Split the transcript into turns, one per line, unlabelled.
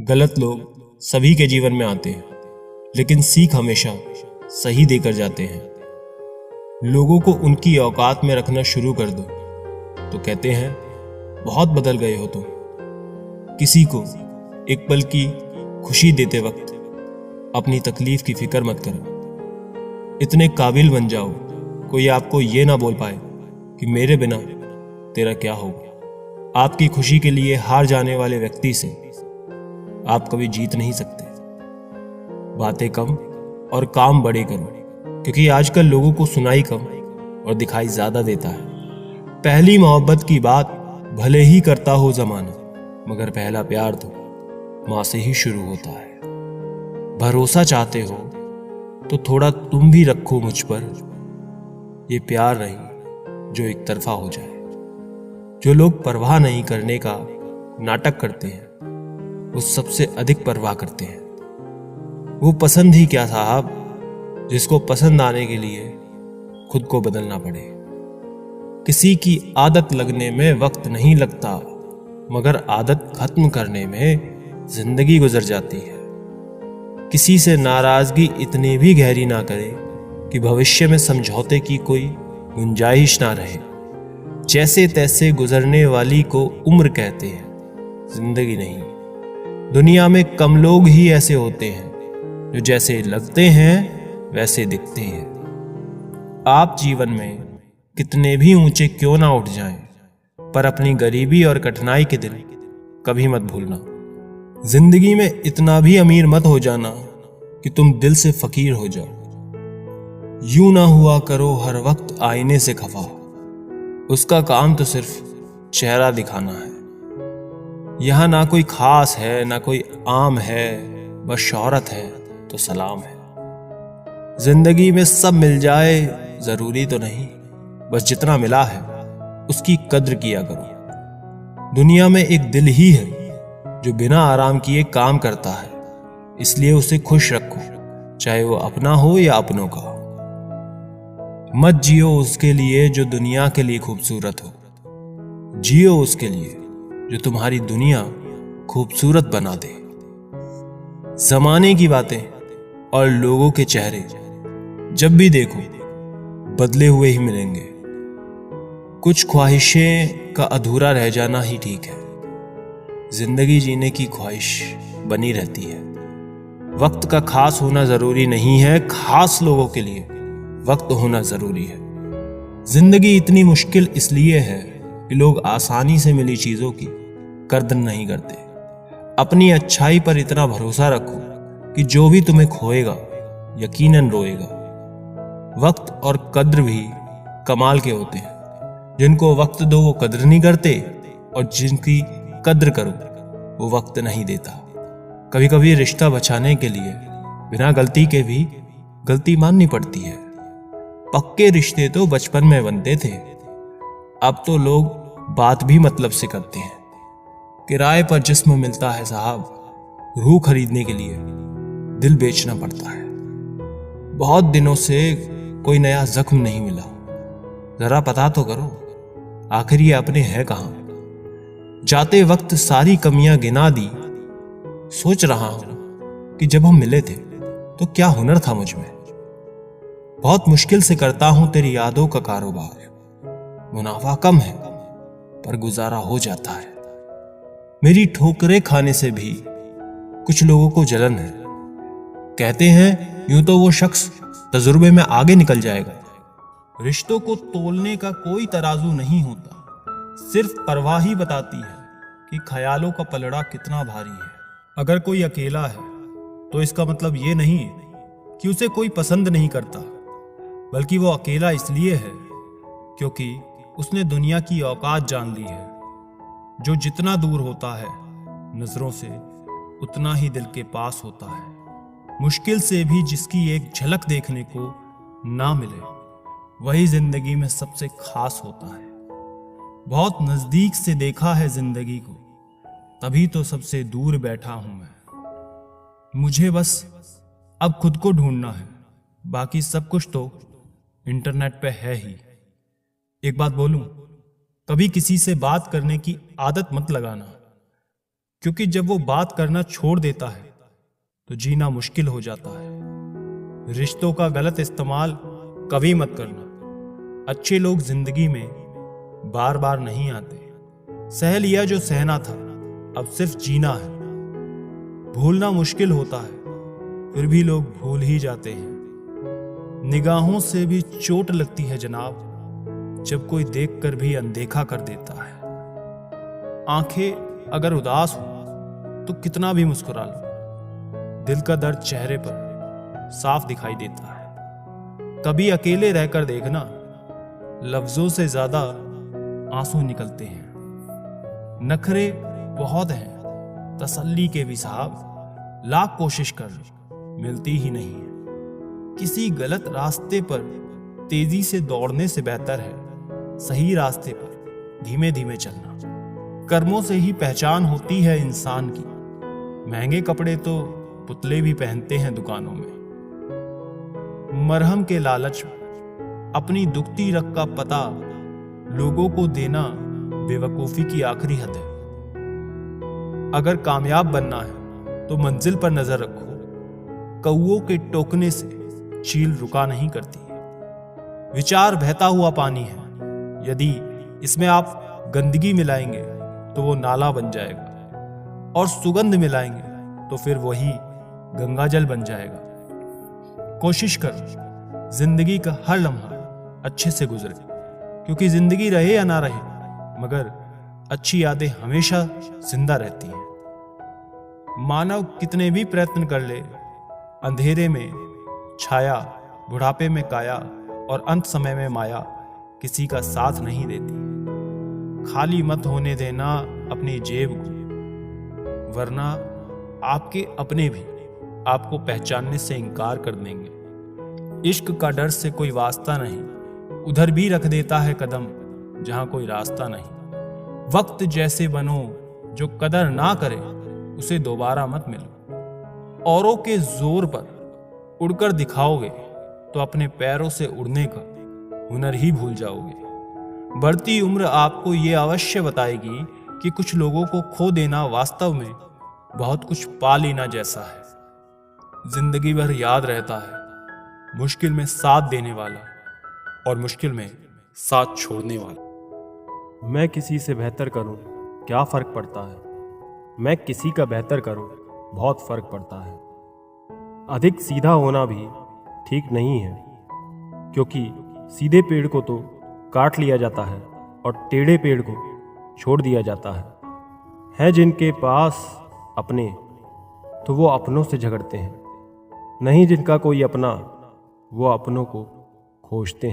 गलत लोग सभी के जीवन में आते हैं, लेकिन सीख हमेशा सही देकर जाते हैं। लोगों को उनकी औकात में रखना शुरू कर दो तो कहते हैं बहुत बदल गए हो तुम। किसी को एक पल की खुशी देते वक्त अपनी तकलीफ की फिक्र मत करो। इतने काबिल बन जाओ कोई आपको ये ना बोल पाए कि मेरे बिना तेरा क्या होगा। आपकी खुशी के लिए हार जाने वाले व्यक्ति से आप कभी जीत नहीं सकते। बातें कम और काम बड़े करो, क्योंकि आजकल लोगों को सुनाई कम और दिखाई ज्यादा देता है। पहली मोहब्बत की बात भले ही करता हो जमाना, मगर पहला प्यार तो माँ से ही शुरू होता है। भरोसा चाहते हो तो थोड़ा तुम भी रखो मुझ पर। ये प्यार नहीं जो एक तरफा हो जाए। जो लोग परवाह नहीं करने का नाटक करते हैं वो सबसे अधिक परवाह करते हैं। वो पसंद ही क्या साहब, जिसको पसंद आने के लिए खुद को बदलना पड़े। किसी की आदत लगने में वक्त नहीं लगता, मगर आदत खत्म करने में जिंदगी गुजर जाती है। किसी से नाराजगी इतनी भी गहरी ना करे कि भविष्य में समझौते की कोई गुंजाइश ना रहे। जैसे तैसे गुजरने वाली को उम्र कहते हैं, जिंदगी नहीं। दुनिया में कम लोग ही ऐसे होते हैं जो जैसे लगते हैं वैसे दिखते हैं। आप जीवन में कितने भी ऊंचे क्यों ना उठ जाएं, पर अपनी गरीबी और कठिनाई के दिन कभी मत भूलना। जिंदगी में इतना भी अमीर मत हो जाना कि तुम दिल से फकीर हो जाओ। यूं ना हुआ करो हर वक्त आईने से खफा, उसका काम तो सिर्फ चेहरा दिखाना है। यहां ना कोई खास है ना कोई आम है, बस शोहरत है तो सलाम है। जिंदगी में सब मिल जाए जरूरी तो नहीं, बस जितना मिला है उसकी कद्र किया करो। दुनिया में एक दिल ही है जो बिना आराम किए काम करता है, इसलिए उसे खुश रखो, चाहे वो अपना हो या अपनों का। मत जियो उसके लिए जो दुनिया के लिए खूबसूरत हो, जियो उसके लिए जो तुम्हारी दुनिया खूबसूरत बना दे। जमाने की बातें और लोगों के चेहरे जब भी देखो बदले हुए ही मिलेंगे। कुछ ख्वाहिशें का अधूरा रह जाना ही ठीक है। जिंदगी जीने की ख्वाहिश बनी रहती है। वक्त का खास होना जरूरी नहीं है, खास लोगों के लिए वक्त होना जरूरी है। जिंदगी इतनी मुश्किल इसलिए है कि लोग आसानी से मिली चीजों की कद्र नहीं करते। अपनी अच्छाई पर इतना भरोसा रखो कि जो भी तुम्हें खोएगा यकीनन रोएगा। वक्त और कद्र भी कमाल के होते हैं। जिनको वक्त दो वो कद्र नहीं करते, और जिनकी कद्र करो वो वक्त नहीं देता। कभी कभी रिश्ता बचाने के लिए बिना गलती के भी गलती माननी पड़ती है। पक्के रिश्ते तो बचपन में बनते थे, अब तो लोग बात भी मतलब से करते हैं। किराए पर जिस्म मिलता है साहब, रूह खरीदने के लिए दिल बेचना पड़ता है। बहुत दिनों से कोई नया जख्म नहीं मिला, जरा पता तो करो आखिर ये अपने हैं कहां। जाते वक्त सारी कमियां गिना दी, सोच रहा हूं कि जब हम मिले थे तो क्या हुनर था मुझ में। बहुत मुश्किल से करता हूं तेरी यादों का कारोबार। मुनाफा कम है पर गुजारा हो जाता है। मेरी ठोकरें खाने से भी कुछ लोगों को जलन है। कहते हैं यूं तो वो शख्स तजुर्बे में आगे निकल जाएगा। रिश्तों को तोलने का कोई तराजू नहीं होता, सिर्फ परवाह ही बताती है कि ख्यालों का पलड़ा कितना भारी है। अगर कोई अकेला है तो इसका मतलब ये नहीं कि उसे कोई पसंद नहीं करता, बल्कि वो अकेला इसलिए है क्योंकि उसने दुनिया की औकात जान ली है। जो जितना दूर होता है नजरों से, उतना ही दिल के पास होता है। मुश्किल से भी जिसकी एक झलक देखने को ना मिले, वही जिंदगी में सबसे खास होता है। बहुत नजदीक से देखा है जिंदगी को, तभी तो सबसे दूर बैठा हूं मैं। मुझे बस अब खुद को ढूंढना है, बाकी सब कुछ तो इंटरनेट पे है ही। एक बात बोलूं, कभी किसी से बात करने की आदत मत लगाना।
क्योंकि जब वो बात करना छोड़ देता है तो जीना मुश्किल हो जाता है। रिश्तों का गलत इस्तेमाल कभी मत करना। अच्छे लोग जिंदगी में बार बार नहीं आते। सह लिया जो सहना था, अब सिर्फ जीना है। भूलना मुश्किल होता है, फिर भी लोग भूल ही जाते हैं। निगाहों से भी चोट लगती है जनाब, जब कोई देखकर भी अनदेखा कर देता है। आंखें अगर उदास हो तो कितना भी मुस्कुरा लो, दिल का दर्द चेहरे पर साफ दिखाई देता है। कभी अकेले रहकर देखना, लफ्जों से ज्यादा आंसू निकलते हैं। नखरे बहुत हैं, तसल्ली के भी साहब, लाख कोशिश कर लो, मिलती ही नहीं है। किसी गलत रास्ते पर तेजी से दौड़ने से बेहतर है सही रास्ते पर धीमे धीमे चलना। कर्मों से ही पहचान होती है इंसान की। महंगे कपड़े तो पुतले भी पहनते हैं दुकानों में। मरहम के लालच में अपनी दुखती रग का पता लोगों को देना बेवकूफी की आखिरी हद है। अगर कामयाब बनना है तो मंजिल पर नजर रखो। कौओं के टोकने से चील रुका नहीं करती। विचार बहता हुआ पानी है, यदि इसमें आप गंदगी मिलाएंगे तो वो नाला बन जाएगा, और सुगंध मिलाएंगे तो फिर वही गंगाजल बन जाएगा। कोशिश करो जिंदगी का हर लम्हा अच्छे से गुजरे, क्योंकि जिंदगी रहे या ना रहे, मगर अच्छी यादें हमेशा जिंदा रहती हैं। मानव कितने भी प्रयत्न कर ले, अंधेरे में छाया, बुढ़ापे में काया और अंत समय में माया किसी का साथ नहीं देती। खाली मत होने देना अपनी जेब को, वरना आपके अपने भी आपको पहचानने से इनकार कर देंगे। इश्क का डर से कोई वास्ता नहीं, उधर भी रख देता है कदम जहां कोई रास्ता नहीं। वक्त जैसे बनो, जो कदर ना करे उसे दोबारा मत मिलो। औरों के जोर पर उड़कर दिखाओगे तो अपने पैरों से उड़ने का हुनर ही भूल जाओगे। बढ़ती उम्र आपको ये अवश्य बताएगी कि कुछ लोगों को खो देना वास्तव में बहुत कुछ पा लेना जैसा है। जिंदगी भर याद रहता है मुश्किल में साथ देने वाला और मुश्किल में साथ छोड़ने वाला।
मैं किसी से बेहतर करूं, क्या फर्क पड़ता है। मैं किसी का बेहतर करूं, बहुत फर्क पड़ता है। अधिक सीधा होना भी ठीक नहीं है, क्योंकि सीधे पेड़ को तो काट लिया जाता है और टेढ़े पेड़ को छोड़ दिया जाता है जिनके पास अपने, तो वो अपनों से झगड़ते हैं, नहीं जिनका कोई अपना, वो अपनों को खोजते हैं।